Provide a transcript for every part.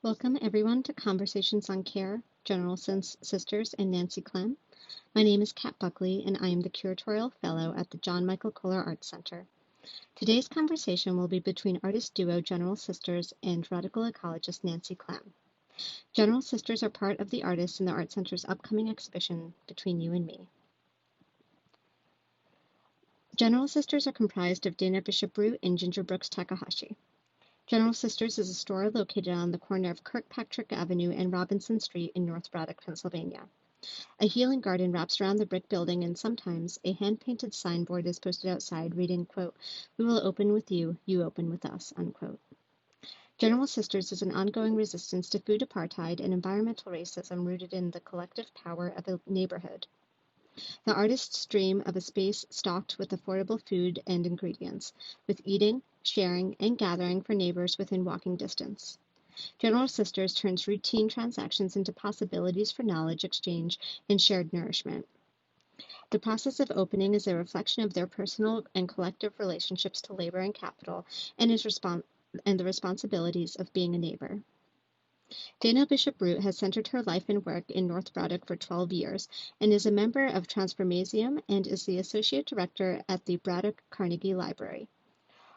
Welcome everyone to Conversations on Care, General Sisters and Nancy Klehm. My name is Kat Buckley and I am the Curatorial Fellow at the John Michael Kohler Arts Center. Today's conversation will be between artist duo General Sisters and radical ecologist Nancy Klehm. General Sisters are part of the artists in the Art Center's upcoming exhibition, Between You and Me. General Sisters are comprised of Dana Bishop-Root and Ginger Brooks Takahashi. General Sisters is a store located on the corner of Kirkpatrick Avenue and Robinson Street in North Braddock, Pennsylvania. A healing garden wraps around the brick building, and sometimes a hand-painted signboard is posted outside reading, quote, "We will open with you, you open with us," unquote. General Sisters is an ongoing resistance to food apartheid and environmental racism rooted in the collective power of a neighborhood. The artists dream of a space stocked with affordable food and ingredients, with eating, sharing, and gathering for neighbors within walking distance. General Sisters turns routine transactions into possibilities for knowledge exchange and shared nourishment. The process of opening is a reflection of their personal and collective relationships to labor and capital and the responsibilities of being a neighbor. Dana Bishop-Root has centered her life and work in North Braddock for 12 years and is a member of Transformasium and is the Associate Director at the Braddock Carnegie Library.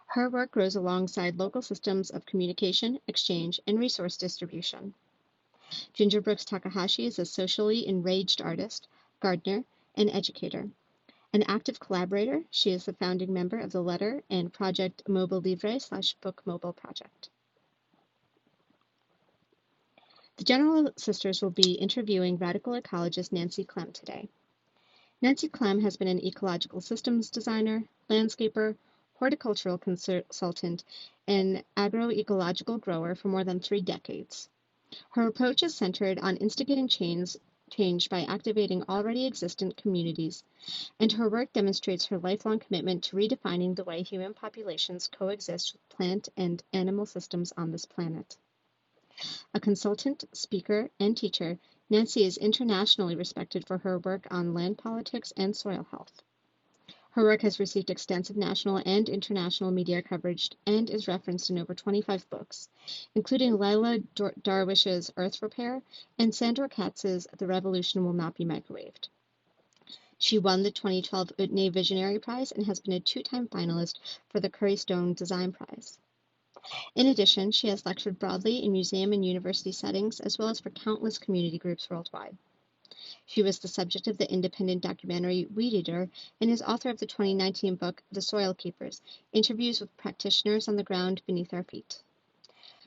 Her work grows alongside local systems of communication, exchange, and resource distribution. Ginger Brooks Takahashi is a socially enraged artist, gardener, and educator. An active collaborator, she is the founding member of the Letter and Project Mobile Livre/Book Mobile Project. The General Sisters will be interviewing radical ecologist Nancy Klehm today. Nancy Klehm has been an ecological systems designer, landscaper, horticultural consultant, and agroecological grower for more than 3 decades. Her approach is centered on instigating change by activating already existent communities, and her work demonstrates her lifelong commitment to redefining the way human populations coexist with plant and animal systems on this planet. A consultant, speaker, and teacher, Nancy is internationally respected for her work on land politics and soil health. Her work has received extensive national and international media coverage and is referenced in over 25 books, including Lila Darwish's Earth Repair and Sandor Katz's The Revolution Will Not Be Microwaved. She won the 2012 Utne Visionary Prize and has been a 2-time finalist for the Curry Stone Design Prize. In addition, she has lectured broadly in museum and university settings, as well as for countless community groups worldwide. She was the subject of the independent documentary Weed Eater and is author of the 2019 book The Soil Keepers, Interviews with Practitioners on the Ground Beneath Our Feet.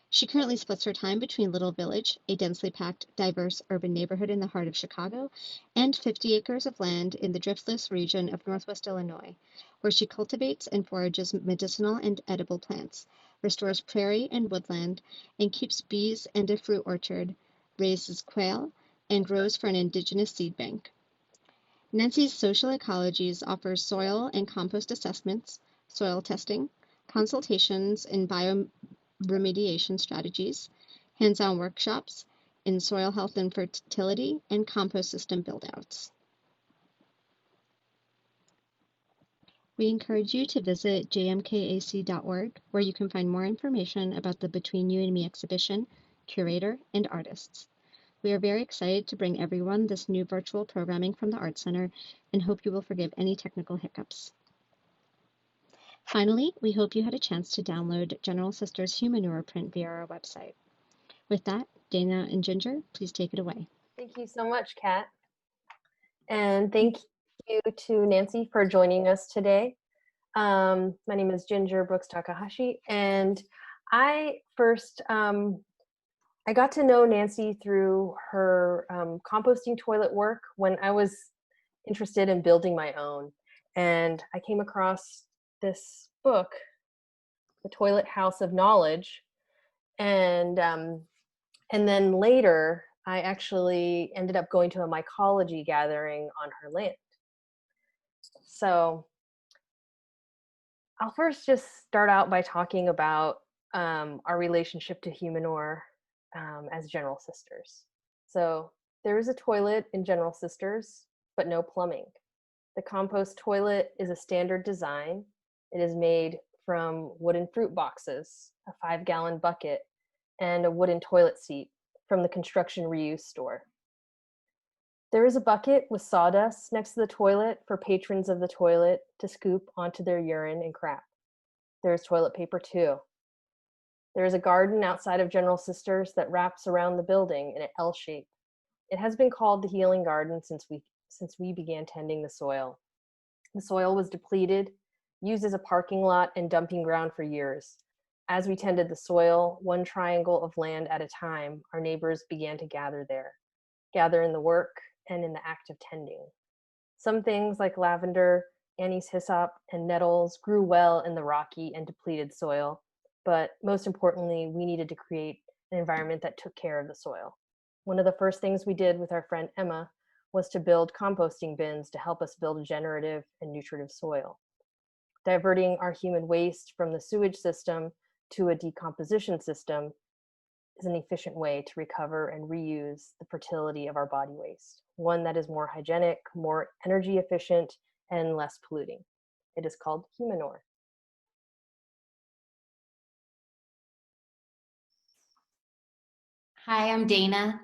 She currently splits her time between Little Village, a densely packed, diverse urban neighborhood in the heart of Chicago, and 50 acres of land in the driftless region of Northwest Illinois, where she cultivates and forages medicinal and edible plants, restores prairie and woodland, and keeps bees and a fruit orchard, raises quail, and grows for an indigenous seed bank. Nancy's Social Ecologies offers soil and compost assessments, soil testing, consultations in bioremediation strategies, hands-on workshops in soil health and fertility, and compost system build-outs. We encourage you to visit jmkac.org, where you can find more information about the Between You and Me exhibition, curator, and artists. We are very excited to bring everyone this new virtual programming from the Art Center and hope you will forgive any technical hiccups. Finally, we hope you had a chance to download General Sisters' Humanure print via our website. With that, Dana and Ginger, please take it away. Thank you so much, Kat. And thank you to Nancy for joining us today. My name is Ginger Brooks Takahashi, and I first I got to know Nancy through her composting toilet work when I was interested in building my own. And I came across this book, The Toilet House of Knowledge. And then later, I actually ended up going to a mycology gathering on her land. So I'll first just start out by talking about our relationship to Humanure as General Sisters. So there is a toilet in General Sisters, but no plumbing. The compost toilet is a standard design. It is made from wooden fruit boxes, a 5-gallon bucket, and a wooden toilet seat from the construction reuse store. There is a bucket with sawdust next to the toilet for patrons of the toilet to scoop onto their urine and crap. There is toilet paper too. There is a garden outside of General Sisters that wraps around the building in an L shape. It has been called the Healing Garden since we began tending the soil. The soil was depleted, used as a parking lot and dumping ground for years. As we tended the soil, one triangle of land at a time, our neighbors began to gather there, gather in the work and in the act of tending. Some things like lavender, anise hyssop, and nettles grew well in the rocky and depleted soil, but most importantly, we needed to create an environment that took care of the soil. One of the first things we did with our friend Emma was to build composting bins to help us build a generative and nutritive soil. Diverting our human waste from the sewage system to a decomposition system is an efficient way to recover and reuse the fertility of our body waste, one that is more hygienic, more energy efficient, and less polluting. It is called Humanure. Hi, I'm Dana,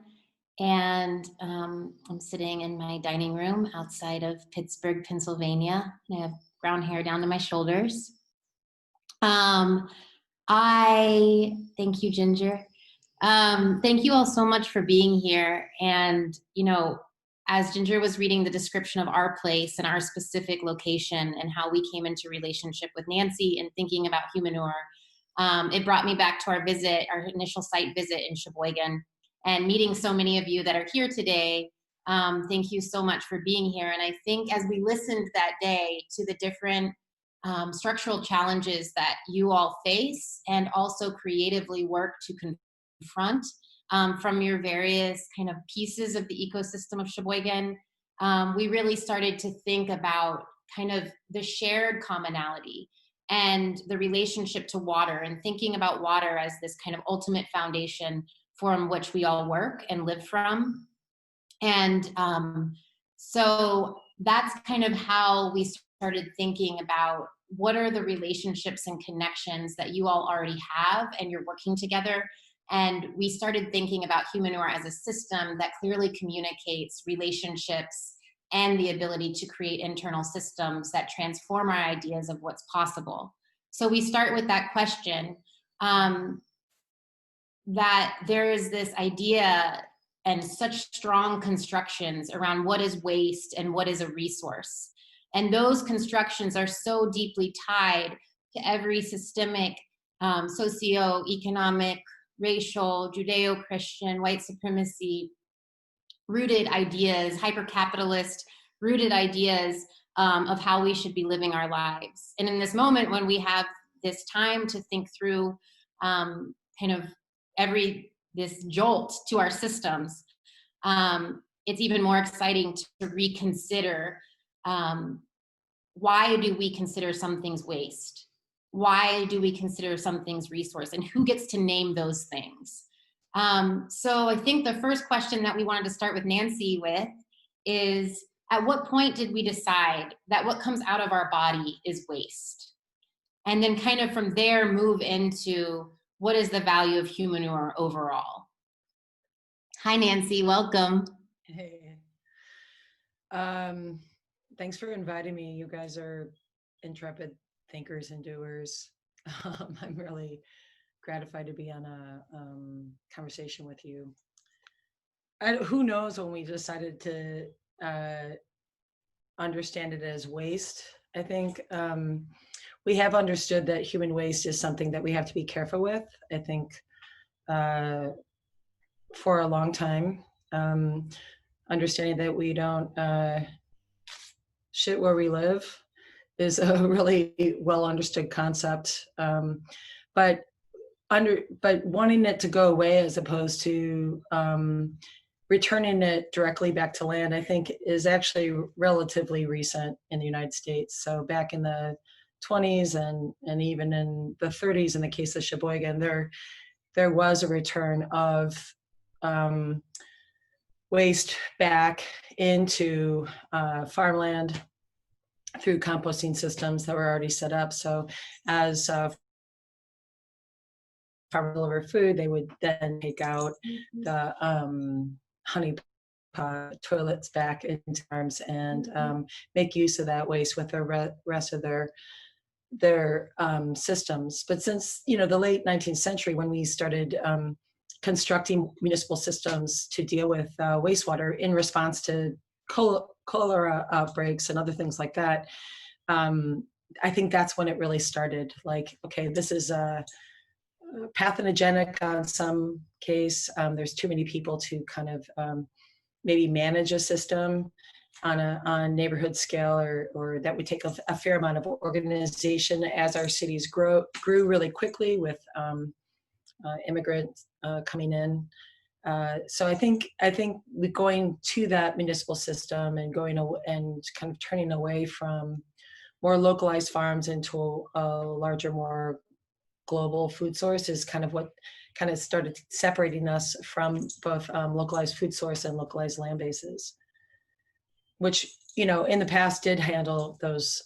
and I'm sitting in my dining room outside of Pittsburgh, Pennsylvania, and I have brown hair down to my shoulders. Thank you, Ginger. Thank you all so much for being here. And, you know, as Ginger was reading the description of our place and our specific location and how we came into relationship with Nancy and thinking about Humanure, it brought me back to our visit, our initial site visit in Sheboygan, and meeting so many of you that are here today. Thank you so much for being here. And I think as we listened that day to the different structural challenges that you all face and also creatively work to confront from your various kind of pieces of the ecosystem of Sheboygan, we really started to think about kind of the shared commonality and the relationship to water, and thinking about water as this kind of ultimate foundation from which we all work and live from. And so that's kind of how we started thinking about what are the relationships and connections that you all already have and you're working together. And we started thinking about Humanure as a system that clearly communicates relationships and the ability to create internal systems that transform our ideas of what's possible. So we start with that question, that there is this idea and such strong constructions around what is waste and what is a resource. And those constructions are so deeply tied to every systemic, socio-economic, racial, Judeo-Christian, white supremacy rooted ideas, hyper-capitalist rooted ideas of how we should be living our lives. And in this moment when we have this time to think through kind of this jolt to our systems, it's even more exciting to reconsider why do we consider some things waste? Why do we consider some things resource? And who gets to name those things? So I think the first question that we wanted to start with Nancy with is, at what point did we decide that what comes out of our body is waste? And then kind of from there move into what is the value of Humanure overall? Hi, Nancy, welcome. Hey. Thanks for inviting me. You guys are intrepid thinkers and doers. I'm really gratified to be on a conversation with you. Who knows when we decided to understand it as waste. I think we have understood that human waste is something that we have to be careful with. I think for a long time, understanding that we don't shit where we live is a really well understood concept. But wanting it to go away as opposed to returning it directly back to land, I think is actually relatively recent in the United States. So back in the 20s and even in the 30s, in the case of Sheboygan, there was a return of waste back into farmland through composting systems that were already set up. So as farmer deliver food, they would then take out the honey pot toilets back into farms and make use of that waste with the rest of their systems. But since the late 19th century, when we started constructing municipal systems to deal with wastewater in response to cholera outbreaks and other things like that, I think that's when it really started. Like, okay, this is pathogenic on some case. There's too many people to kind of maybe manage a system on a neighborhood scale, or that would take a fair amount of organization as our cities grew really quickly with immigrants coming in. So I think going to that municipal system and and kind of turning away from more localized farms into a larger, more global food source is kind of what kind of started separating us from both localized food source and localized land bases, which in the past did handle those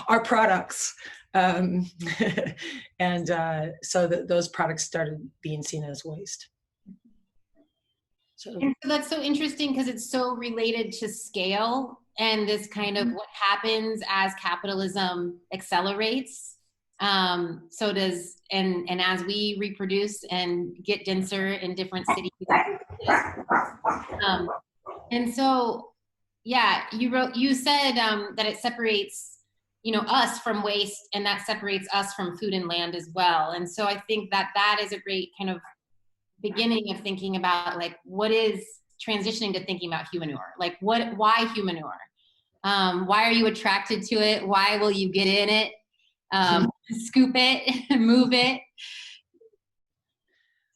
our products, and so those products started being seen as waste. And so that's so interesting because it's so related to scale and this kind of what happens as capitalism accelerates. So does, and as we reproduce and get denser in different cities. And so, yeah, you said that it separates, us from waste, and that separates us from food and land as well. And so I think that is a great kind of beginning of thinking about, like, what is transitioning to thinking about Humanure? Like, why Humanure? Why are you attracted to it? Why will you get in it? Scoop it, move it?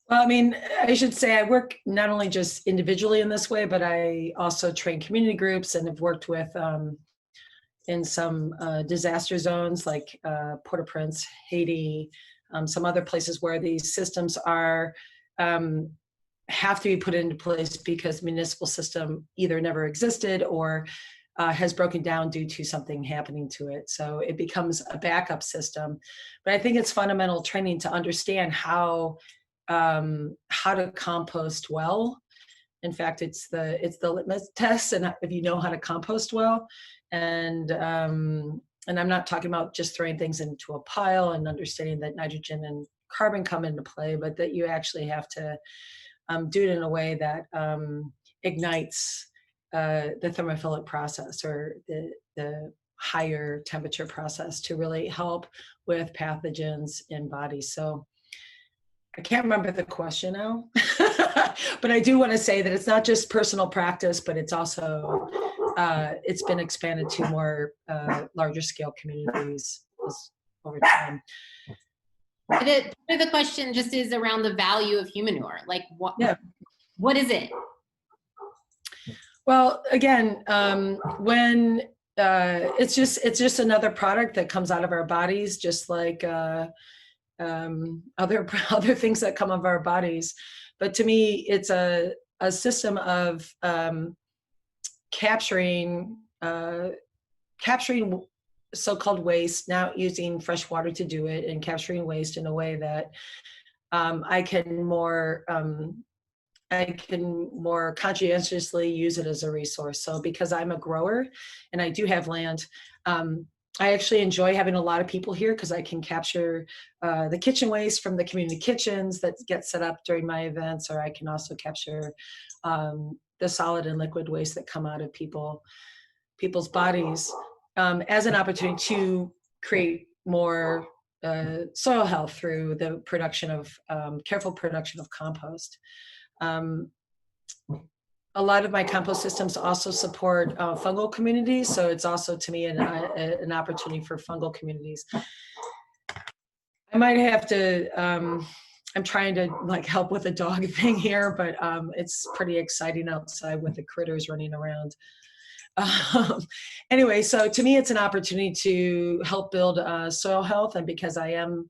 Well, I mean, I should say I work not only just individually in this way, but I also train community groups and have worked with in some disaster zones like Port-au-Prince, Haiti, some other places where these systems are have to be put into place because the municipal system either never existed or has broken down due to something happening to it. So it becomes a backup system. But I think it's fundamental training to understand how to compost well. In fact, it's the litmus test, and if you know how to compost well, and I'm not talking about just throwing things into a pile and understanding that nitrogen and carbon come into play, but that you actually have to do it in a way that ignites the thermophilic process or the higher temperature process to really help with pathogens in bodies. So I can't remember the question now, but I do want to say that it's not just personal practice, but it's also, it's been expanded to more larger scale communities over time. The question just is around the value of Humanure. Like, what is it? Well, again, when it's just another product that comes out of our bodies, just like other things that come out of our bodies. But to me, it's a system of capturing so-called waste, now using fresh water to do it, and capturing waste in a way that I can more conscientiously use it as a resource. So because I'm a grower and I do have land, I actually enjoy having a lot of people here because I can capture the kitchen waste from the community kitchens that get set up during my events, or I can also capture the solid and liquid waste that come out of people's bodies as an opportunity to create more soil health through the production of careful production of compost. A lot of my compost systems also support fungal communities, so it's also to me an opportunity for fungal communities. I might have to, I'm trying to like help with the dog thing here, but it's pretty exciting outside with the critters running around. Anyway, so to me, it's an opportunity to help build soil health, and because I am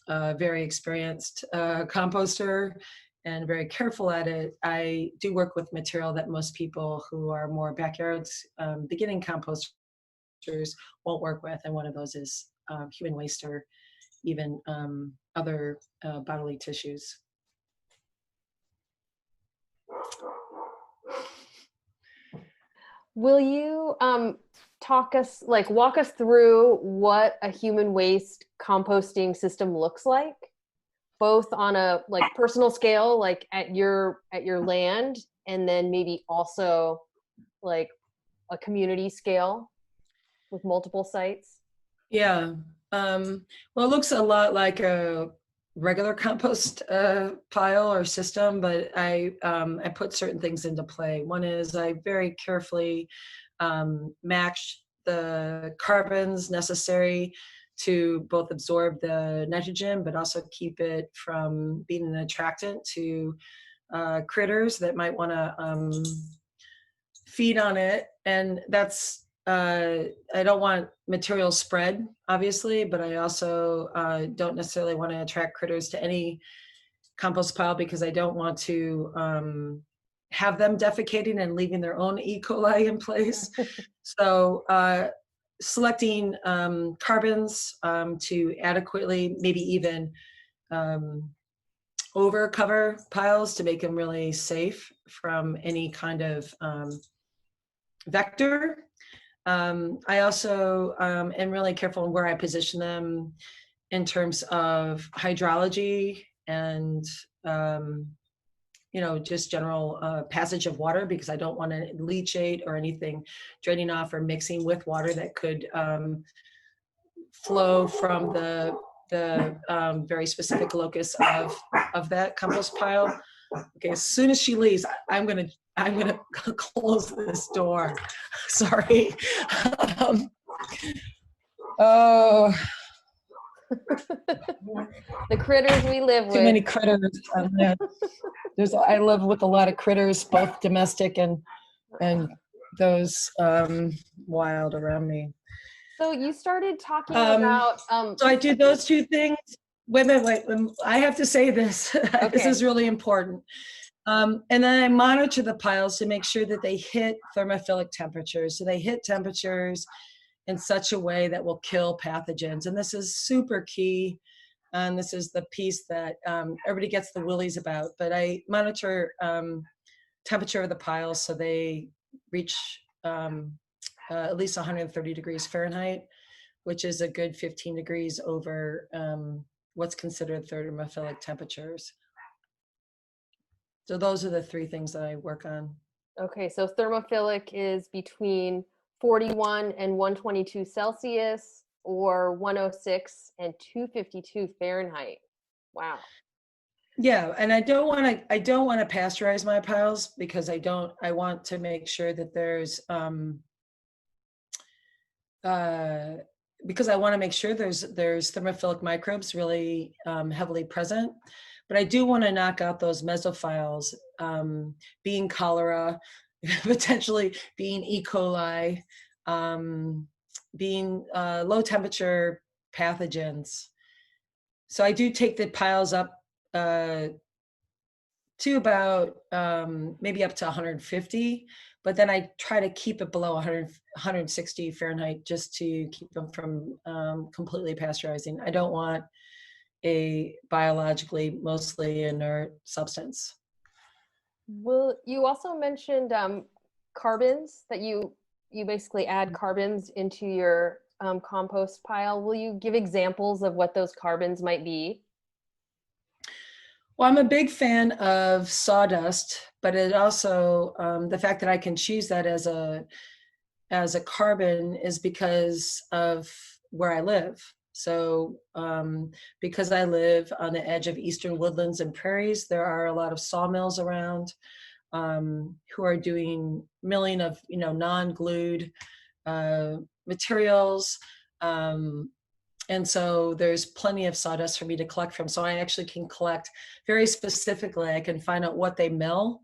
a very experienced composter and very careful at it, I do work with material that most people who are more backyards, beginning composters won't work with. And one of those is human waste or even other bodily tissues. Will you walk us through what a human waste composting system looks like, both on a personal scale, like at your land, and then maybe also like a community scale with multiple sites? Yeah. Well, it looks a lot like a regular compost pile or system, but I put certain things into play. One is I very carefully match the carbons necessary to both absorb the nitrogen, but also keep it from being an attractant to critters that might want to feed on it. And that's I don't want material spread, obviously, but I also don't necessarily want to attract critters to any compost pile, because I don't want to have them defecating and leaving their own E. coli in place. So selecting carbons to adequately, maybe even over cover piles to make them really safe from any kind of vector. I also am really careful in where I position them in terms of hydrology and just general passage of water, because I don't want to leachate or anything draining off or mixing with water that could flow from the very specific locus of that compost pile. Okay, as soon as she leaves, I'm gonna close this door. Sorry. Oh, The critters we live with. too many critters. I live with a lot of critters, both domestic and those wild around me. So you started talking about. So I do those two things. Wait. I have to say this. Okay. This is really important. And then I monitor the piles to make sure that they hit thermophilic temperatures. So they hit temperatures in such a way that will kill pathogens. And this is super key. And this is the piece that everybody gets the willies about. But I monitor temperature of the piles so they reach at least 130 degrees Fahrenheit, which is a good 15 degrees over what's considered thermophilic temperatures. So those are the three things that I work on. Okay, so thermophilic is between 41 and 122 Celsius, or 106 and 252 Fahrenheit. Wow. Yeah, and I don't want to pasteurize my piles, because I want to make sure that there's because I want to make sure there's thermophilic microbes really heavily present. But I do want to knock out those mesophiles, being cholera, potentially being E. coli, being low temperature pathogens. So I do take the piles up to about maybe up to 150, but then I try to keep it below 160 Fahrenheit just to keep them from completely pasteurizing. I don't want a biologically mostly inert substance. Well, you also mentioned carbons, that you basically add carbons into your compost pile. Will you give examples of what those carbons might be? Well, I'm a big fan of sawdust, but it also the fact that I can choose that as a carbon is because of where I live. So because I live on the edge of eastern woodlands and prairies, there are a lot of sawmills around who are doing milling of non-glued materials. And so there's plenty of sawdust for me to collect from. So I actually can collect very specifically. I can find out what they mill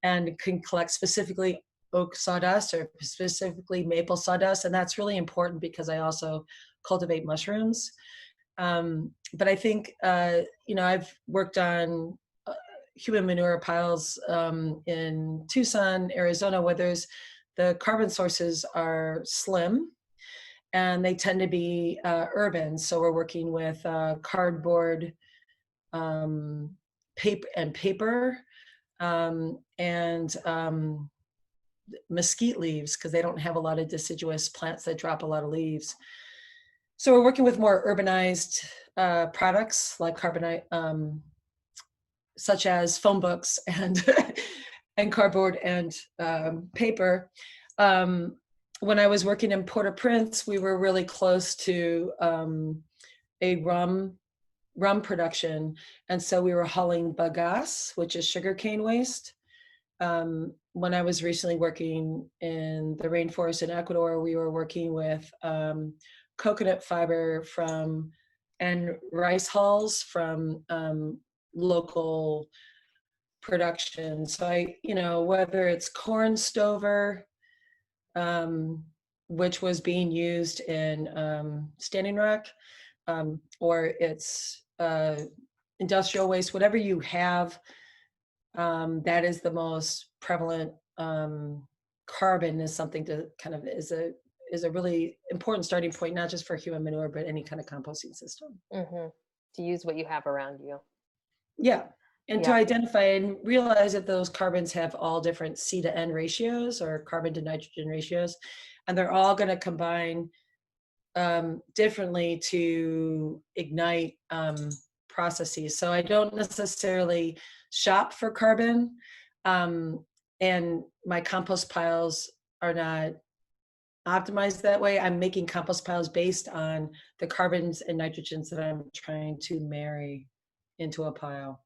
and can collect specifically oak sawdust or specifically maple sawdust. And that's really important because I also cultivate mushrooms. But I think, I've worked on human manure piles in Tucson, Arizona, where the carbon sources are slim and they tend to be urban. So we're working with cardboard, paper, and mesquite leaves, because they don't have a lot of deciduous plants that drop a lot of leaves. So we're working with more urbanized products like carbonite, such as phone books and and cardboard and paper. When I was working in Port-au-Prince, we were really close to a rum production, and so we were hauling bagasse, which is sugarcane waste. When I was recently working in the rainforest in Ecuador, we were working with coconut fiber from and rice hulls from local production. So whether it's corn stover, which was being used in Standing Rock, or it's industrial waste, whatever you have, that is the most prevalent carbon, is something to kind of is a really important starting point, not just for human manure, but any kind of composting system. Mm-hmm. To use what you have around you. Yeah. And to Yeah. identify and realize that those carbons have all different C to N ratios, or carbon to nitrogen ratios, and they're all going to combine differently to ignite processes. So I don't necessarily shop for carbon, and my compost piles are not optimized that way. I'm making compost piles based on the carbons and nitrogens that I'm trying to marry into a pile.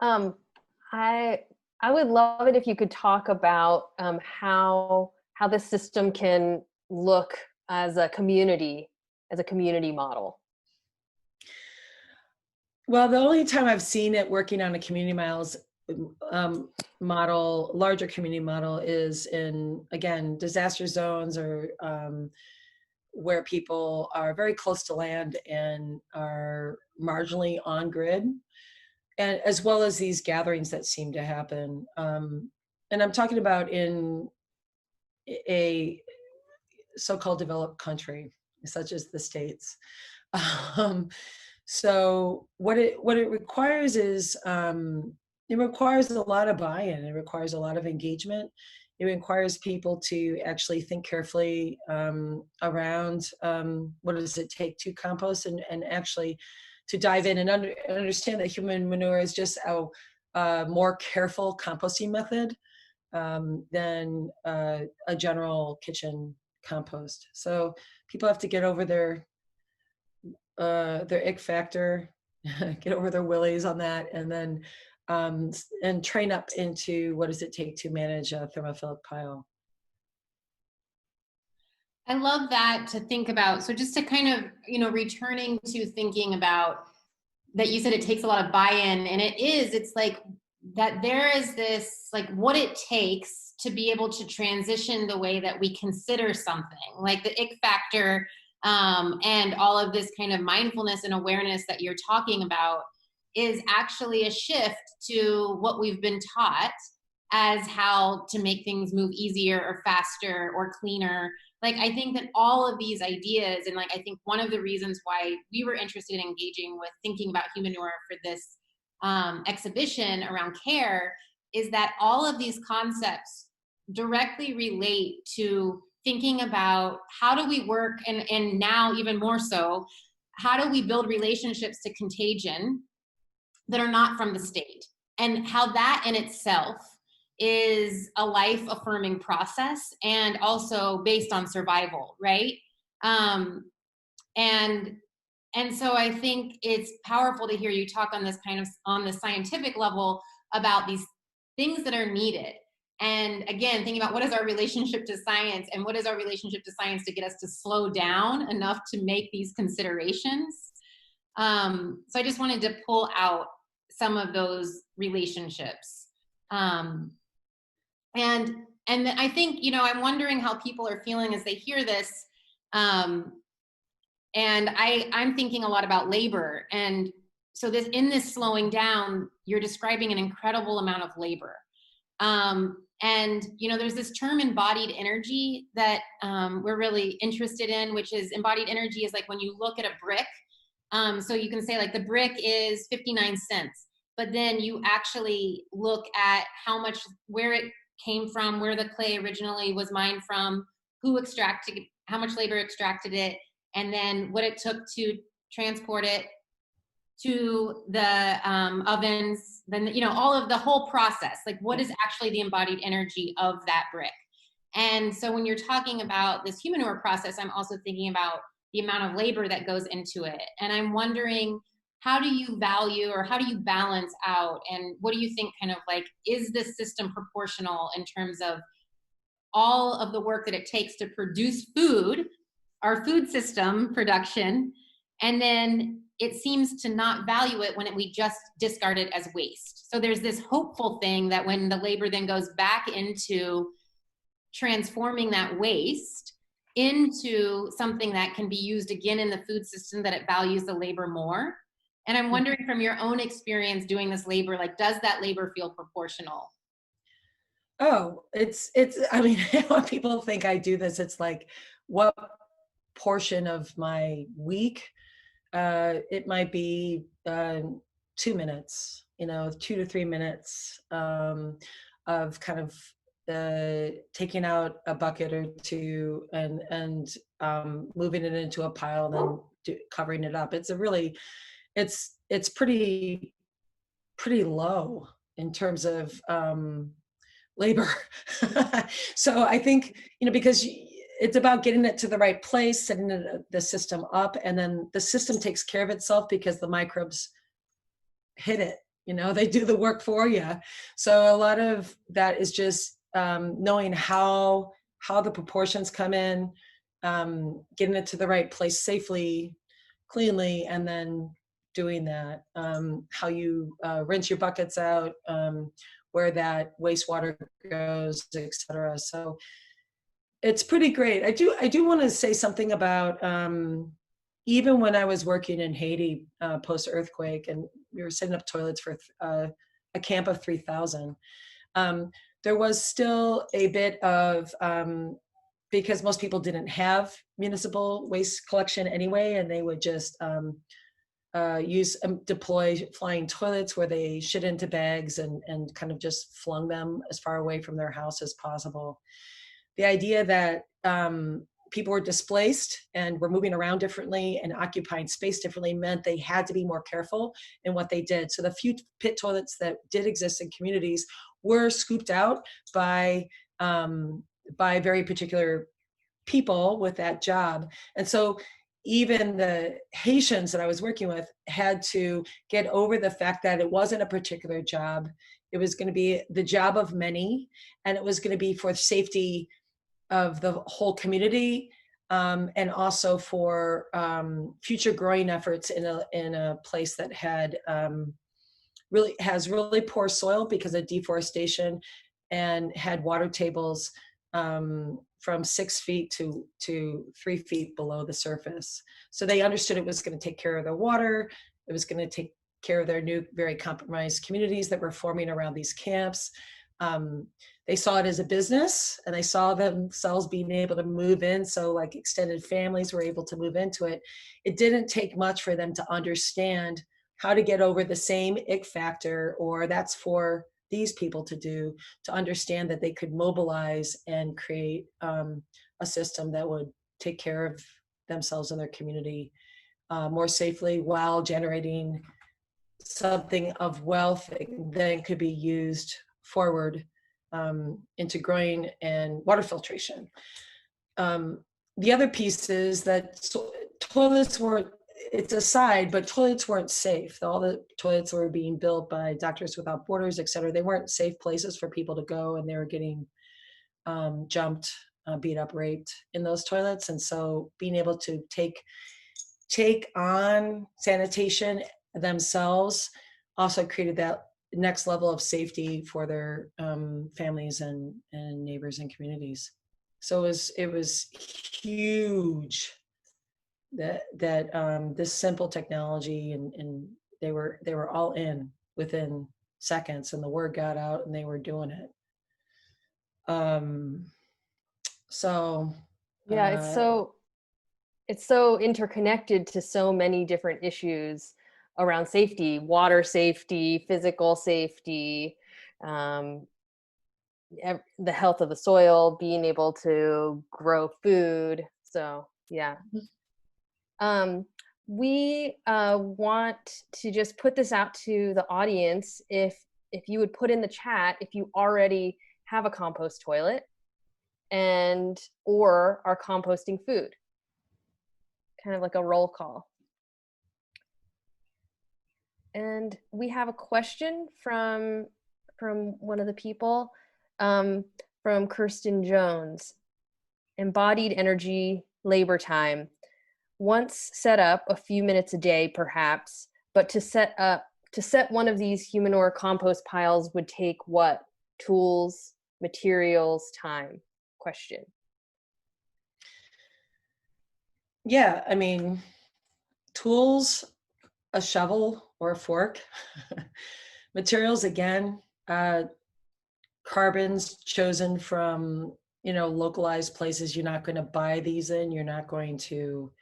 I would love it if you could talk about how this system can look as a community model. Well, the only time I've seen it working on a community model, larger community model, is in, again, disaster zones, or where people are very close to land and are marginally on grid, and as well as these gatherings that seem to happen. And I'm talking about in a so-called developed country, such as the States. So what it requires is, it requires a lot of buy-in. It requires a lot of engagement. It requires people to actually think carefully around what does it take to compost, and actually to dive in and understand that human manure is just a more careful composting method than a general kitchen compost. So people have to get over their ick factor, get over their willies on that, and then and train up into what does it take to manage a thermophilic pile. I love that to think about. So just to kind of, returning to thinking about that, you said it takes a lot of buy-in, and it's like that there is this, like, what it takes to be able to transition the way that we consider something, like the ick factor, and all of this kind of mindfulness and awareness that you're talking about is actually a shift to what we've been taught as how to make things move easier or faster or cleaner. Like, I think that all of these ideas, and like, I think one of the reasons why we were interested in engaging with thinking about Humanure for this exhibition around care, is that all of these concepts directly relate to thinking about how do we work, and now even more so, how do we build relationships to contagion that are not from the state, and how that in itself is a life affirming process, and also based on survival, right? And so I think it's powerful to hear you talk on this kind of, on the scientific level, about these things that are needed. And again, thinking about what is our relationship to science, and what is our relationship to science to get us to slow down enough to make these considerations. So I just wanted to pull out some of those relationships. And I think, I'm wondering how people are feeling as they hear this. And I'm thinking a lot about labor, and so this slowing down, you're describing an incredible amount of labor. And there's this term embodied energy that we're really interested in, which is embodied energy is like when you look at a brick. So you can say like the brick is 59 cents, but then you actually look at where it came from, where the clay originally was mined from, how much labor extracted it, and then what it took to transport it to the ovens, then, all of the whole process, like what is actually the embodied energy of that brick. And so when you're talking about this Humanure process, I'm also thinking about the amount of labor that goes into it. And I'm wondering, how do you value or how do you balance out, and what do you think kind of like, is this system proportional in terms of all of the work that it takes to produce food, our food system production, and then it seems to not value it when we just discard it as waste. So there's this hopeful thing that when the labor then goes back into transforming that waste into something that can be used again in the food system, that it values the labor more. And I'm wondering, from your own experience doing this labor, like, does that labor feel proportional? Oh, I mean, when people think I do this, it's like, what portion of my week? It might be 2 minutes, 2 to 3 minutes of kind of taking out a bucket or two and moving it into a pile, then covering it up. It's pretty low in terms of labor. So I think, because it's about getting it to the right place, setting the system up, and then the system takes care of itself because the microbes hit it. They do the work for you. So a lot of that is just knowing how the proportions come in, getting it to the right place safely, cleanly, and then doing that. How you rinse your buckets out, where that wastewater goes, etc. So it's pretty great. I do want to say something about even when I was working in Haiti post earthquake, and we were setting up toilets for a camp of 3,000. There was still a bit of because most people didn't have municipal waste collection anyway, and they would just deploy flying toilets where they shit into bags and kind of just flung them as far away from their house as possible. The idea that people were displaced and were moving around differently and occupying space differently meant they had to be more careful in what they did. So the few pit toilets that did exist in communities were scooped out by very particular people with that job. And so even the Haitians that I was working with had to get over the fact that it wasn't a particular job. It was going to be the job of many, and it was going to be for safety of the whole community, and also for future growing efforts in a place that had really poor soil because of deforestation, and had water tables from 6 feet to 3 feet below the surface. So they understood it was going to take care of their water. It was going to take care of their new, very compromised communities that were forming around these camps. They saw it as a business, and they saw themselves being able to move in. So like extended families were able to move into it. It didn't take much for them to understand how to get over the same ick factor, or that's for these people to do, to understand that they could mobilize and create a system that would take care of themselves and their community more safely, while generating something of wealth that then could be used forward into growing and water filtration. The other piece is that toilets weren't, it's a side, but toilets weren't safe. All the toilets were being built by Doctors Without Borders, et cetera. They weren't safe places for people to go, and they were getting jumped, beat up, raped in those toilets. And so being able to take on sanitation themselves also created that next level of safety for their families and neighbors and communities. So it was huge that this simple technology and they were all in within seconds, and the word got out, and they were doing it. So Yeah, it's so interconnected to so many different issues around safety, water safety, physical safety, um, the health of the soil, being able to grow food. So yeah. We want to just put this out to the audience. If you would put in the chat if you already have a compost toilet and or are composting food, kind of like a roll call. And we have a question from one of the people, from Kirsten Jones. Embodied energy, labor time. Once set up a few minutes a day, perhaps, but to set one of these Humanure compost piles would take what? Tools, materials, time? Question. yeah, I mean, tools, a shovel or a fork. Materials, again, carbons chosen from, localized places. You're not going to buy these in. You're not going to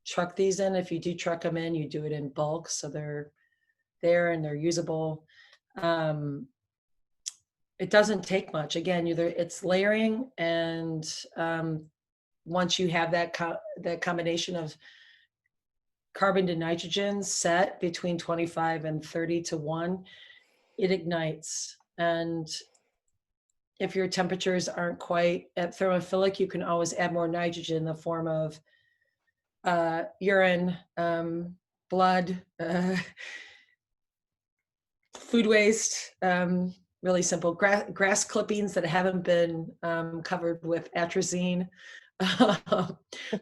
truck these in. If you do truck them in, you do it in bulk, so they're there and they're usable. It doesn't take much. Again, it's layering, and once you have that combination of carbon to nitrogen set between 25 and 30 to 1, it ignites. And if your temperatures aren't quite at thermophilic, you can always add more nitrogen in the form of urine, blood, food waste, really simple grass clippings that haven't been covered with atrazine.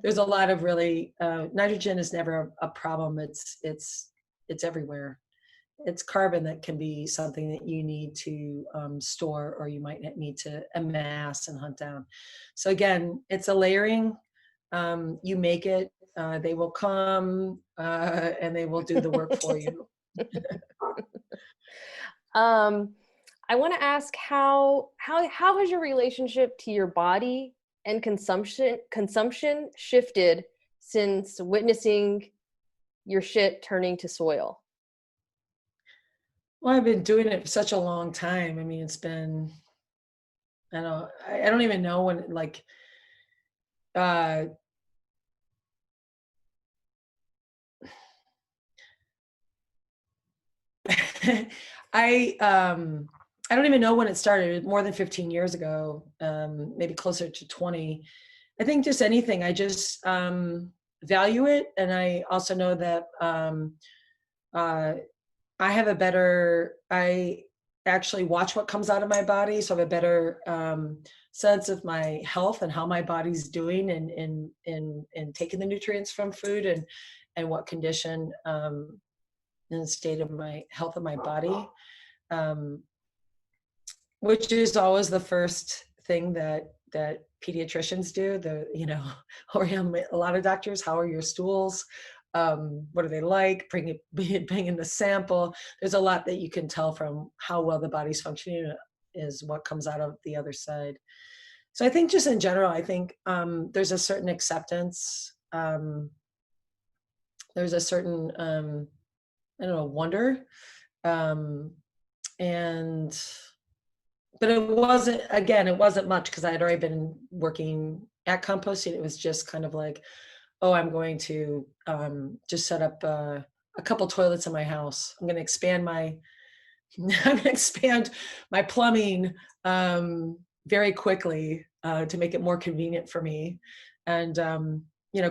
There's a lot of really nitrogen is never a problem. It's everywhere. It's carbon that can be something that you need to store, or you might need to amass and hunt down. So again, it's a layering. You make it, they will come, and they will do the work for you. I want to ask how has your relationship to your body and consumption shifted since witnessing your shit turning to soil? Well, I've been doing it for such a long time. I mean, it's been, I don't even know when, like, I don't even know when it started. More than 15 years ago, maybe closer to 20. I think just anything, I just value it. And I also know that I actually watch what comes out of my body. So I have a better sense of my health and how my body's doing in taking the nutrients from food, and what condition in the state of my health of my body, which is always the first thing that pediatricians do. Or a lot of doctors, how are your stools? What are they like? Bring in the sample. There's a lot that you can tell from how well the body's functioning is what comes out of the other side. So I think just in general, I think there's a certain acceptance. There's a certain, I don't know, wonder. But it wasn't much, because I had already been working at composting. It was just kind of like, oh, I'm going to just set up a couple toilets in my house. I'm going to expand my plumbing very quickly to make it more convenient for me. And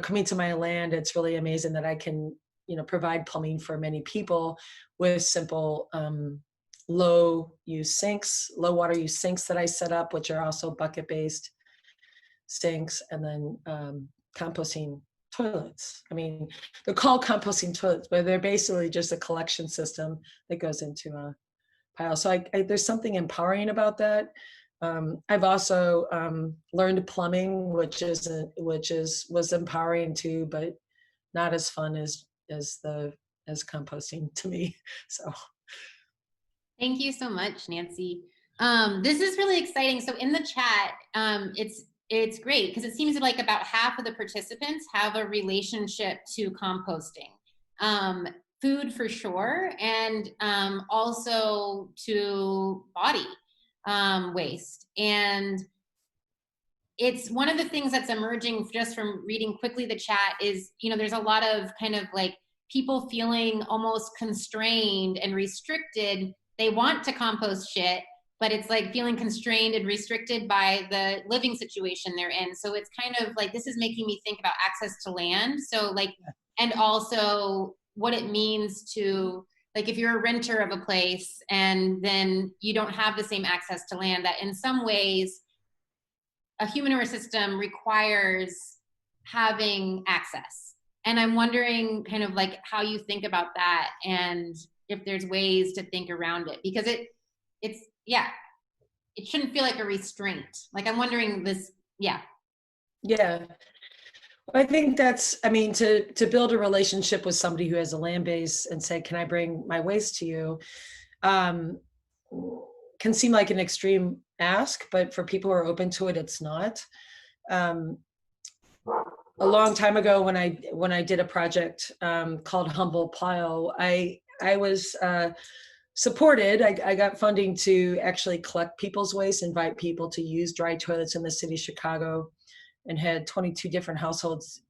coming to my land, it's really amazing that I can provide plumbing for many people with simple low water use sinks that I set up, which are also bucket based sinks, and then composting toilets. I mean, they're called composting toilets, but they're basically just a collection system that goes into a pile. So there's something empowering about that. I've also learned plumbing, which was empowering too, but not as fun as the as composting to me. So. Thank you so much, Nancy. This is really exciting. So in the chat, it's great because it seems like about half of the participants have a relationship to composting. Food for sure, and also to body waste. And it's one of the things that's emerging just from reading quickly the chat is, there's a lot of kind of like people feeling almost constrained and restricted. They want to compost shit, but it's like feeling constrained and restricted by the living situation they're in. So it's kind of like, this is making me think about access to land. So like, and also what it means to, like, if you're a renter of a place and then you don't have the same access to land, that in some ways, a Humanure system requires having access. And I'm wondering kind of like how you think about that and if there's ways to think around it, because it shouldn't feel like a restraint. Like I'm wondering this, yeah. Yeah. I think that's, to build a relationship with somebody who has a land base and say, can I bring my waste to you? Can seem like an extreme ask, but for people who are open to it, it's not. A long time ago when I did a project called Humble Pile, I was supported. I got funding to actually collect people's waste, invite people to use dry toilets in the city of Chicago, and had 22 different households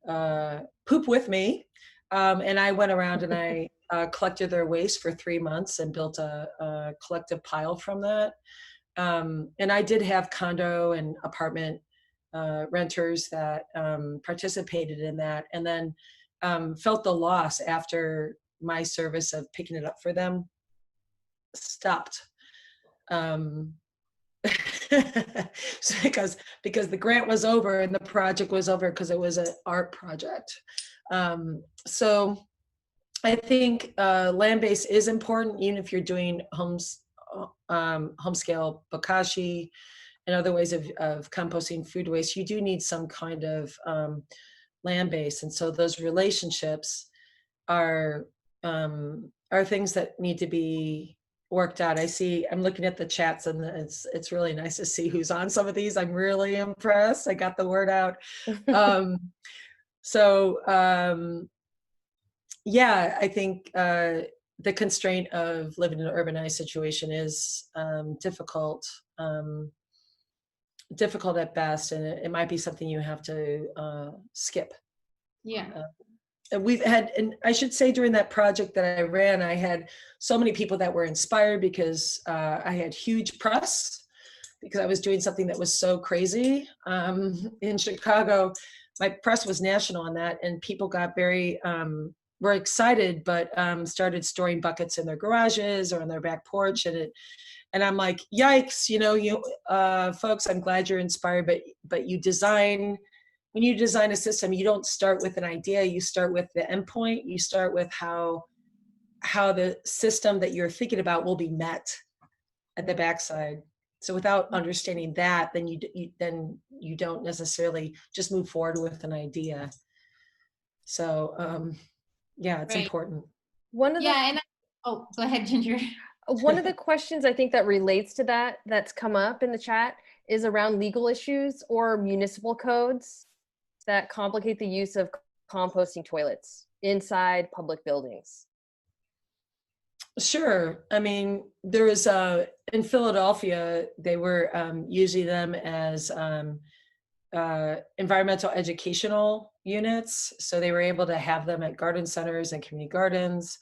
poop with me. And I went around and I collected their waste for 3 months and built a collective pile from that. And I did have condo and apartment renters that participated in that, and then felt the loss after my service of picking it up for them stopped. So because the grant was over and the project was over because it was an art project. So I think land-based is important, even if you're doing home scale bokashi and other ways of composting food waste. You do need some kind of land-based, and so those relationships are things that need to be worked out. I'm looking at the chats, and it's really nice to see who's on some of these. I'm really impressed. I got the word out. Yeah, I think the constraint of living in an urbanized situation is difficult at best, and it might be something you have to skip. Yeah. And I should say, during that project that I ran, I had so many people that were inspired because I had huge press because I was doing something that was so crazy in Chicago. My press was national on that, and people got very were excited, but started storing buckets in their garages or on their back porch, and I'm like, yikes, you folks, I'm glad you're inspired, but when you design a system, you don't start with an idea, you start with the endpoint, you start with how the system that you're thinking about will be met at the backside. So without understanding that, then you don't necessarily just move forward with an idea. So yeah, it's important. Go ahead, Ginger. One of the questions I think that relates to that's come up in the chat is around legal issues or municipal codes that complicate the use of composting toilets inside public buildings. Sure. There was in Philadelphia, they were using them as environmental educational units. So they were able to have them at garden centers and community gardens.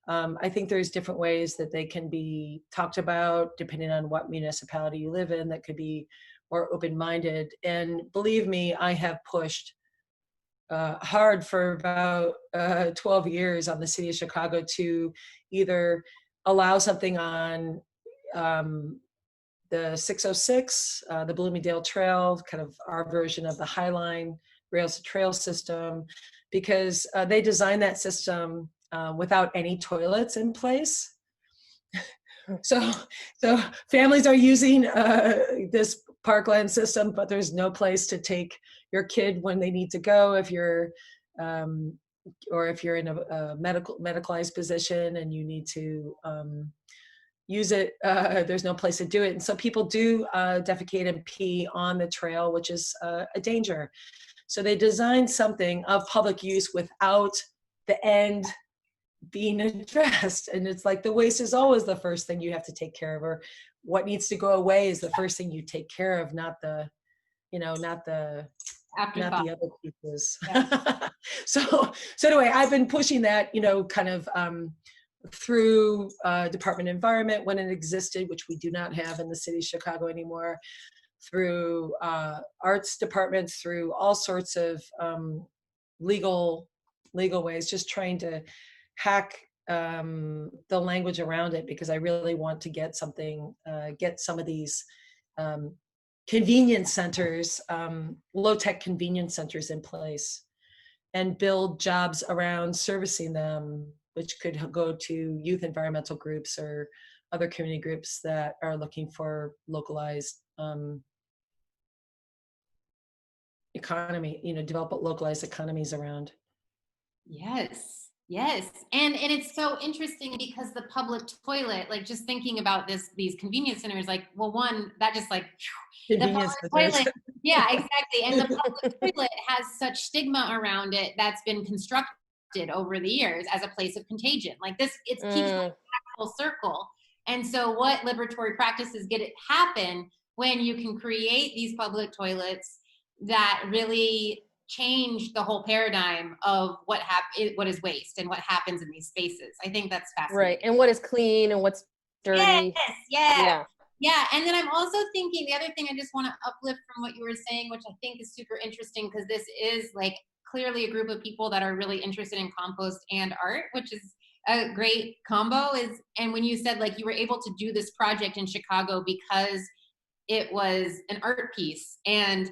I think there's different ways that they can be talked about depending on what municipality you live in, that could be more open-minded. And believe me, I have pushed hard for about 12 years on the city of Chicago to either allow something on the 606, the Bloomingdale Trail, kind of our version of the High Line Rails to Trail system, because they designed that system without any toilets in place. So families are using this parkland system, but there's no place to take your kid when they need to go. If you're or if you're in a medicalized position and you need to use it, there's no place to do it. And so people do defecate and pee on the trail, which is a danger. So they designed something of public use without the end being addressed. And it's like the waste is always the first thing you have to take care of, or what needs to go away is the first thing you take care of, not the, not the Afterthought. other pieces. Yeah. So anyway, I've been pushing that, kind of through Department of Environment when it existed, which we do not have in the city of Chicago anymore, through arts departments, through all sorts of legal ways, just trying to hack the language around it, because I really want to get some of these convenience centers, low-tech convenience centers in place, and build jobs around servicing them, which could go to youth environmental groups or other community groups that are looking for localized economy, develop localized economies around. Yes, yes. And it's so interesting because the public toilet, like just thinking about these convenience centers, like, well, one, that just like the public toilet. Yeah, exactly. And the public toilet has such stigma around it that's been constructed over the years as a place of contagion. Like this, it keeps going full circle. And so what liberatory practices get it happen when you can create these public toilets that really change the whole paradigm of what is waste and what happens in these spaces. I think that's fascinating. Right. And what is clean and what's dirty. Yes, yeah. Yeah. And then I'm also thinking the other thing I just want to uplift from what you were saying, which I think is super interesting, because this is like clearly a group of people that are really interested in compost and art, which is a great combo. And when you said like you were able to do this project in Chicago because it was an art piece, and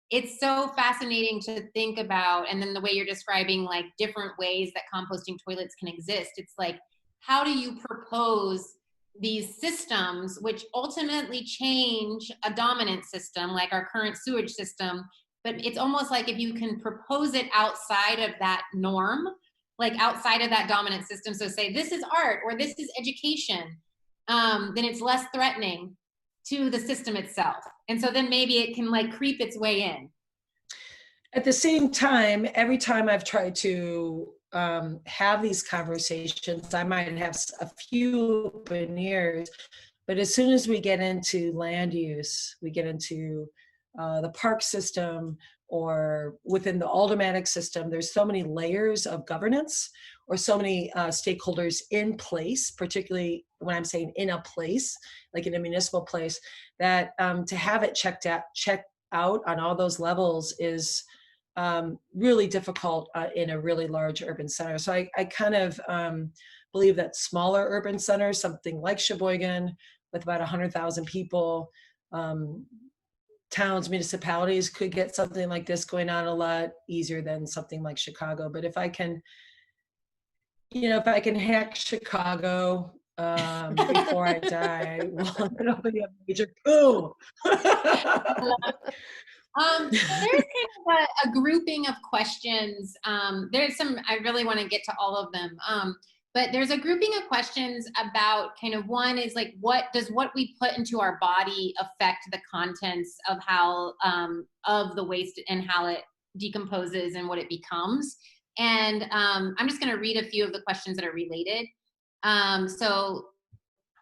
it's so fascinating to think about. And then the way you're describing like different ways that composting toilets can exist, it's like, how do you propose these systems which ultimately change a dominant system like our current sewage system? But it's almost like if you can propose it outside of that norm, like outside of that dominant system, so say this is art or this is education, then it's less threatening to the system itself. And so then maybe it can like creep its way in. At the same time, every time I've tried to have these conversations, I might have a few open ears, but as soon as we get into land use, we get into the park system or within the aldermanic system, there's so many layers of governance or so many stakeholders in place, particularly when I'm saying in a place, like in a municipal place, that to have it checked out on all those levels is really difficult in a really large urban center. So I kind of believe that smaller urban centers, something like Sheboygan with about 100,000 people, towns, municipalities could get something like this going on a lot easier than something like Chicago. But if I can, hack Chicago before I die, well, it'll be a major coup. So there's kind of a grouping of questions. There's some, I really want to get to all of them. But there's a grouping of questions about kind of, one is like, what we put into our body affect the contents of how, of the waste and how it decomposes and what it becomes. And I'm just going to read a few of the questions that are related. So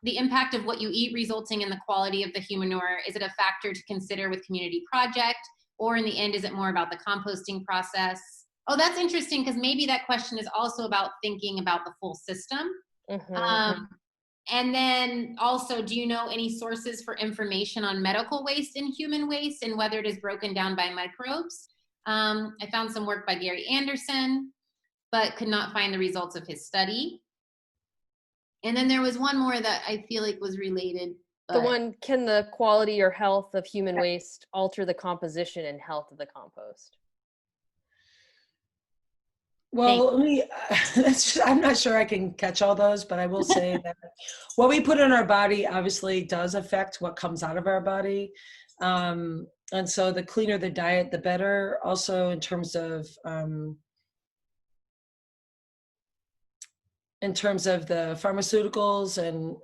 the impact of what you eat resulting in the quality of the Humanure, is it a factor to consider with community project? Or in the end, is it more about the composting process? Oh, that's interesting, because maybe that question is also about thinking about the full system. Mm-hmm. And then also, do you know any sources for information on medical waste and human waste and whether it is broken down by microbes? I found some work by Gary Anderson, but could not find the results of his study. And then there was one more that I feel like was related. The one, can the quality or health of human waste alter the composition and health of the compost? Well, I'm not sure I can catch all those, but I will say that what we put in our body obviously does affect what comes out of our body. And so the cleaner the diet, the better. Also in terms of in terms of the pharmaceuticals and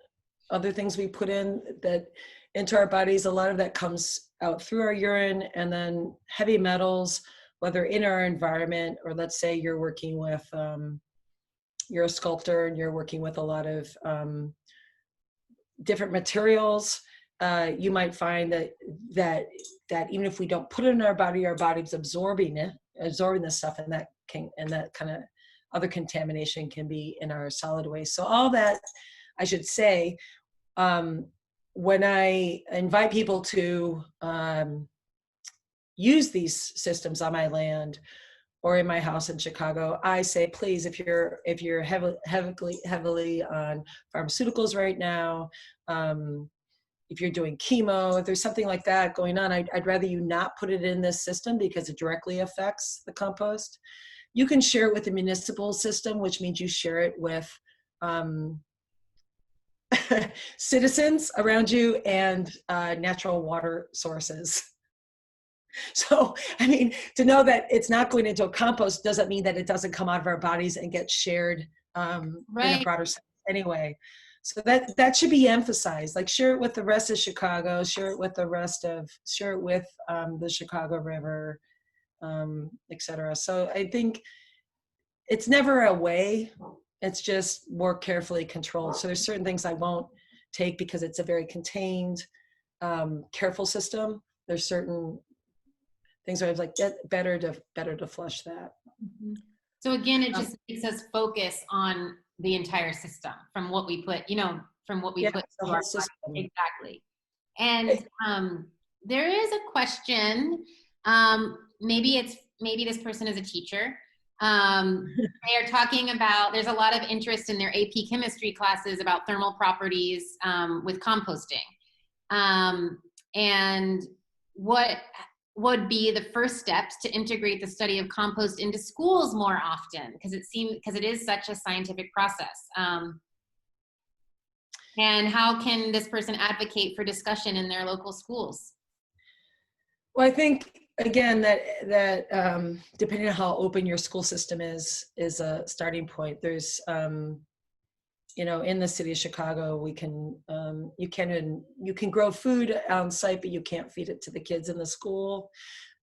other things we put in that into our bodies, a lot of that comes out through our urine, and then heavy metals, whether in our environment, or let's say you're working with, you're a sculptor and you're working with a lot of different materials, you might find that even if we don't put it in our body's absorbing the stuff, and that kind of other contamination can be in our solid waste. So all that, I should say, when I invite people to use these systems on my land or in my house in Chicago, I say, please, if you're heavily on pharmaceuticals right now, if you're doing chemo, if there's something like that going on, I'd rather you not put it in this system because it directly affects the compost. You can share it with the municipal system, which means you share it with citizens around you and natural water sources. So, I mean, to know that it's not going into a compost doesn't mean that it doesn't come out of our bodies and get shared in a broader sense anyway. So that should be emphasized. Like, share it with the rest of Chicago, share it with the Chicago River, et cetera. So I think it's never a way, it's just more carefully controlled. So there's certain things I won't take because it's a very contained, careful system. There's certain things where I was like, better to flush that. Mm-hmm. So again, it just makes us focus on the entire system from what we put, from what we put the whole system. Exactly. And there is a question, maybe this person is a teacher. They are talking about, there's a lot of interest in their AP chemistry classes about thermal properties with composting. And what would be the first steps to integrate the study of compost into schools more often? Because it is such a scientific process. And how can this person advocate for discussion in their local schools? Well, I think, again, that depending on how open your school system is a starting point. There's, in the city of Chicago, you can grow food on site, but you can't feed it to the kids in the school.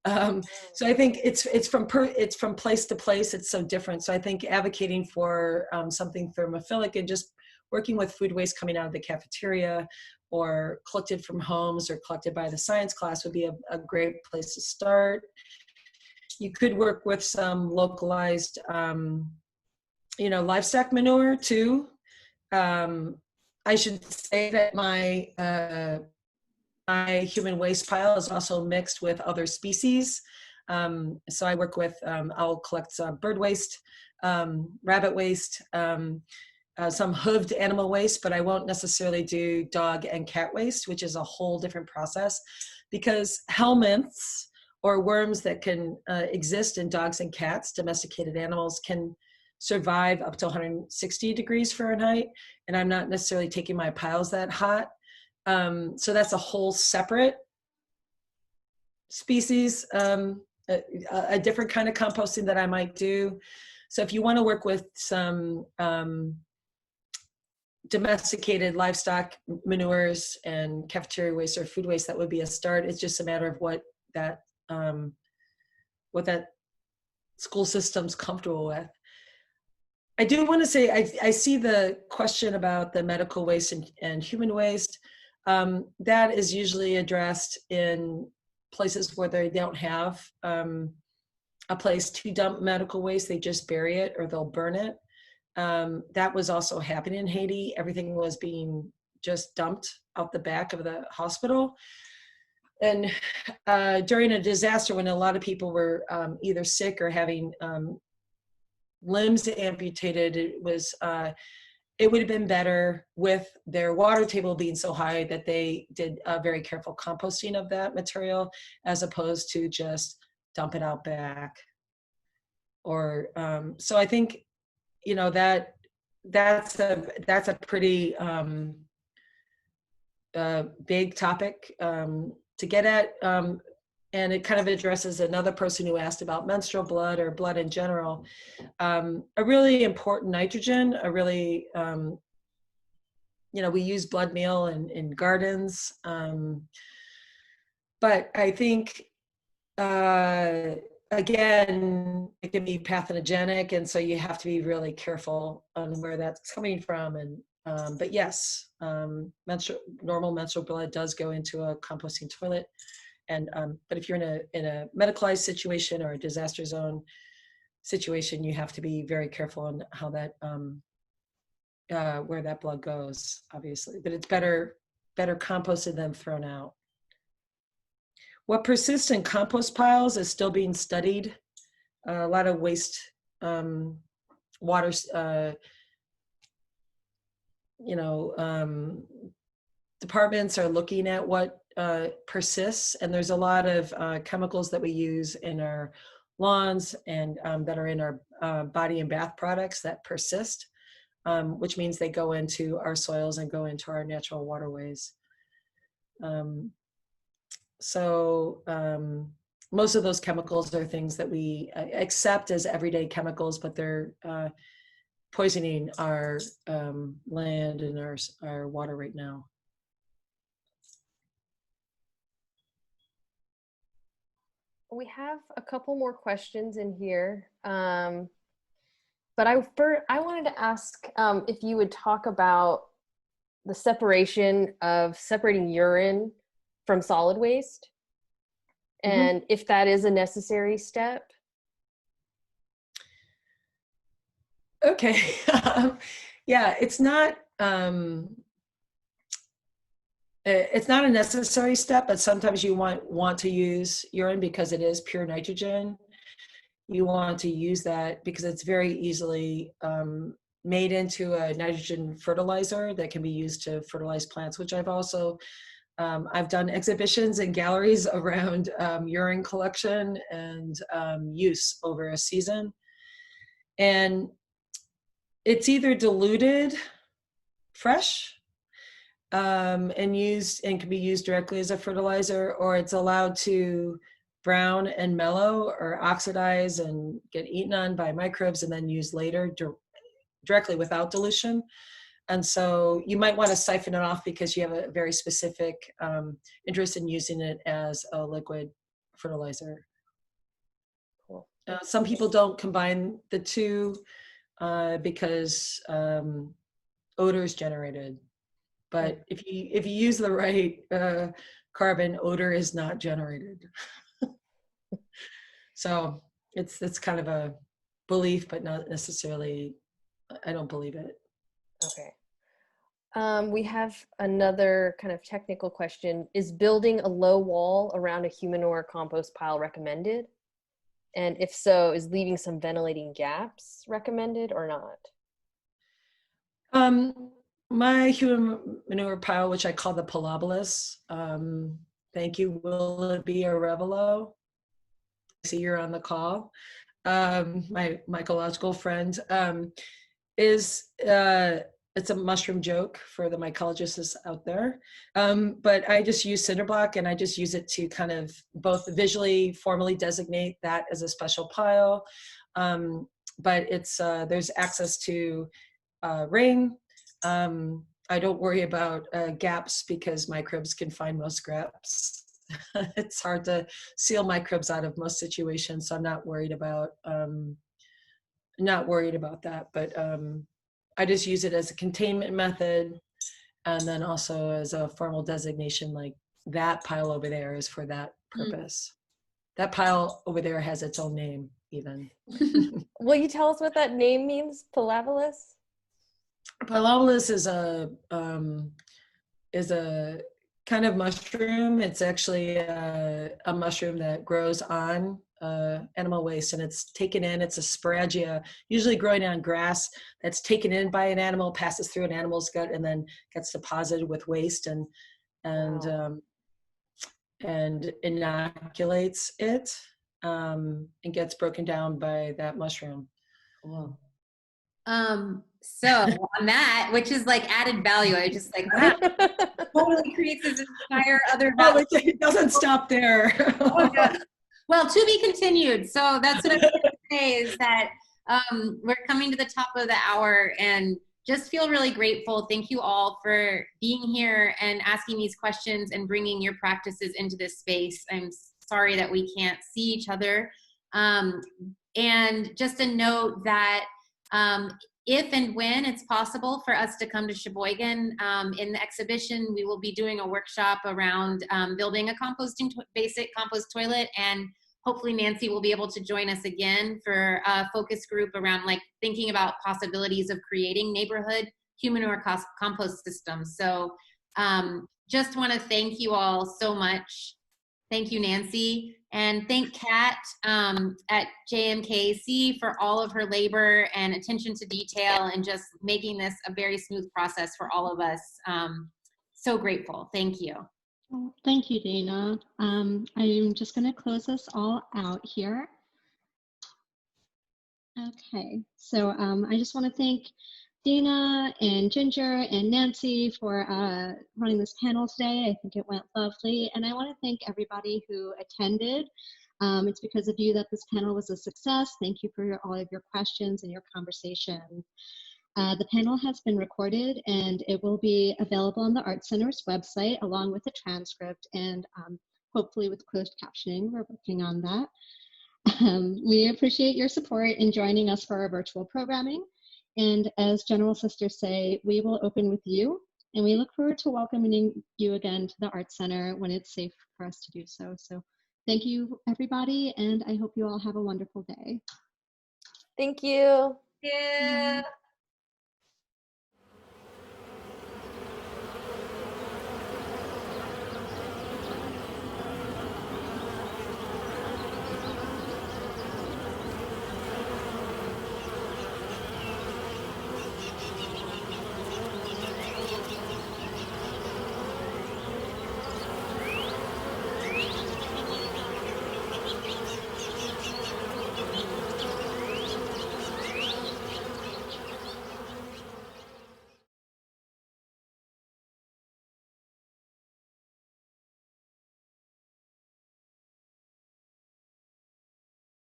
So I think it's from place to place. It's so different. So I think advocating for something thermophilic and just working with food waste coming out of the cafeteria or collected from homes or collected by the science class would be a great place to start. You could work with some localized, livestock manure too. I should say that my human waste pile is also mixed with other species. So I work with, I'll collect some bird waste, rabbit waste, some hooved animal waste, but I won't necessarily do dog and cat waste, which is a whole different process, because helminths or worms that can exist in dogs and cats, domesticated animals, can survive up to 160 degrees Fahrenheit, and I'm not necessarily taking my piles that hot. So that's a whole separate species, a different kind of composting that I might do. So if you want to work with some domesticated livestock manures and cafeteria waste or food waste, that would be a start. It's just a matter of what that school system's comfortable with. I do want to say, I see the question about the medical waste and human waste. That is usually addressed in places where they don't have a place to dump medical waste. They just bury it or they'll burn it. That was also happening in Haiti. Everything was being just dumped out the back of the hospital. And during a disaster, when a lot of people were either sick or having limbs amputated, it would have been better with their water table being so high that they did a very careful composting of that material, as opposed to just dump it out back. Or so I think, that's a pretty big topic to get at. and it kind of addresses another person who asked about menstrual blood or blood in general. A really important nitrogen, a really, we use blood meal in gardens. But I think, again, it can be pathogenic, and so you have to be really careful on where that's coming from. And but yes, normal menstrual blood does go into a composting toilet. And but if you're in a medicalized situation or a disaster zone situation, you have to be very careful on how that where that blood goes, obviously. But it's better composted than thrown out. What persists in compost piles is still being studied. A lot of waste water, departments are looking at what persists, and there's a lot of chemicals that we use in our lawns and that are in our body and bath products that persist, which means they go into our soils and go into our natural waterways. So most of those chemicals are things that we accept as everyday chemicals, but they're poisoning our land and our water right now. We have a couple more questions in here. But I wanted to ask if you would talk about the separating urine from solid waste, and if that is a necessary step. Okay. Yeah, it's not a necessary step, but sometimes you want to use urine because it is pure nitrogen. You want to use that because it's very easily made into a nitrogen fertilizer that can be used to fertilize plants, which I've done exhibitions and galleries around urine collection and use over a season. And it's either diluted fresh and can be used directly as a fertilizer, or it's allowed to brown and mellow or oxidize and get eaten on by microbes and then used later directly without dilution. And so you might want to siphon it off because you have a very specific interest in using it as a liquid fertilizer. Cool. Some people don't combine the two because odor is generated. But if you use the right carbon, odor is not generated. So it's kind of a belief, but not necessarily. I don't believe it. Okay. We have another kind of technical question. Is building a low wall around a Humanure compost pile recommended? And if so, is leaving some ventilating gaps recommended or not? My Humanure pile, which I call the Palabolus, thank you, will it be a Revelo? I see you're on the call. My mycological friend it's a mushroom joke for the mycologists out there. But I just use cinder block, and I just use it to kind of both visually, formally designate that as a special pile. But it's there's access to rain. I don't worry about gaps because microbes can find most gaps. It's hard to seal microbes out of most situations, so I'm not worried about that. But I just use it as a containment method, and then also as a formal designation, like that pile over there is for that purpose. That pile over there has its own name even. Will you tell us what that name means, Palabolus? Palabolus is a kind of mushroom. It's actually a mushroom that grows on animal waste, and it's taken in. It's a sporangia, usually growing on grass, that's taken in by an animal, passes through an animal's gut, and then gets deposited with waste and inoculates it and gets broken down by that mushroom. Cool. So on that, which is like added value, I just like, wow, totally creates this entire other value. Oh, it doesn't stop there. Oh, yeah. Well, to be continued. So that's what I'm going to say is that we're coming to the top of the hour and just feel really grateful. Thank you all for being here and asking these questions and bringing your practices into this space. I'm sorry that we can't see each other. And just a note that if and when it's possible for us to come to Sheboygan in the exhibition, we will be doing a workshop around building a basic compost toilet, and hopefully Nancy will be able to join us again for a focus group around like thinking about possibilities of creating neighborhood Humanure compost systems. So just want to thank you all so much. Thank you, Nancy. And thank Kat at JMKC for all of her labor and attention to detail and just making this a very smooth process for all of us. So grateful. Thank you. Well, thank you, Dana. I'm just going to close us all out here. Okay, so I just want to thank Dana and Ginger and Nancy for running this panel today. I think it went lovely. And I want to thank everybody who attended. It's because of you that this panel was a success. Thank you for all of your questions and your conversation. The panel has been recorded and it will be available on the Art Center's website along with a transcript and hopefully with closed captioning. We're working on that. We appreciate your support in joining us for our virtual programming. And as General Sisters say, we will open with you, and we look forward to welcoming you again to the Arts Center when it's safe for us to do so. So thank you, everybody, and I hope you all have a wonderful day. Thank you. Yeah.